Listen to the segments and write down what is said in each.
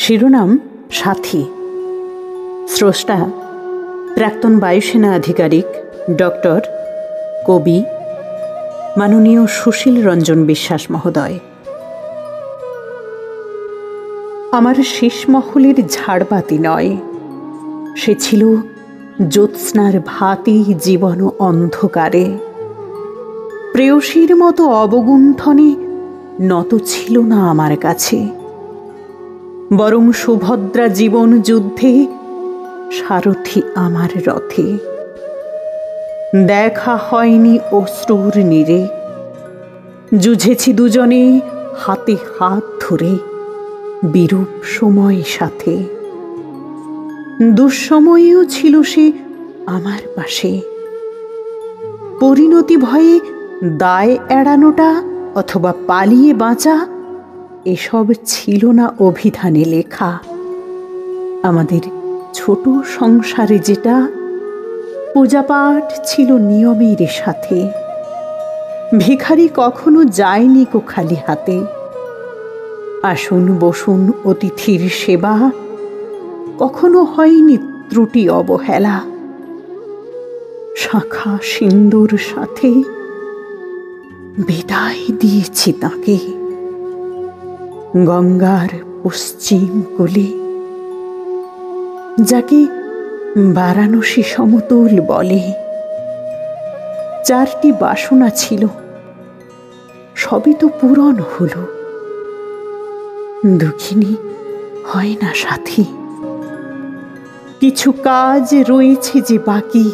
শিরোনাম সাথী। স্রষ্টা প্রাক্তন বায়ুসেনা আধিকারিক ডক্টর কবি মাননীয় সুশীল রঞ্জন বিশ্বাস মহোদয়। আমার শেষমহলের ঝাড়বাতি নয়, সে ছিল জ্যোৎস্নার ভাতি জীবন অন্ধকারে। প্রেয়সীর মতো অবগুণ্ঠনে নত ছিল না আমার কাছে, বরং সুভদ্রা জীবন যুদ্ধে সারথি আমার রথে। দেখা হয়নি অশ্রুর নীরে, যুঝেছি দুজনে হাতে হাত ধরে বিরূপ সময় সাথে। দুঃসময়েও ছিল সে আমার পাশে। পরিণতি ভয়ে দায় এড়ানোটা অথবা পালিয়ে বাঁচা এসব ছিল না অভিধানে লেখা। আমাদের ছোট সংসারে যেটা পূজাপাঠ ছিল নিয়মের সাথে। ভিখারি কখনো যায়নি কো খালি হাতে। আসুন বসুন অতিথির সেবা কখনো হয়নি ত্রুটি অবহেলা। শাঁখা সিন্দুর সাথে বিদায় দিয়েছি তাকে গঙ্গার পশ্চিম কোলে, যাকে বারাণসী সমতল বলে। 4টি বাসনা ছিল, সবই তো পূরণ হলো। দুঃখিনী হয় না সাথী, কিছু কাজ রয়েছে যে বাকি।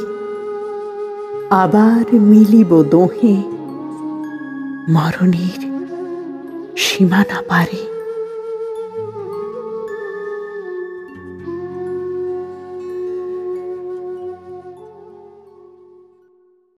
আবার মিলিব দোহে মরণের সীমানা পারে।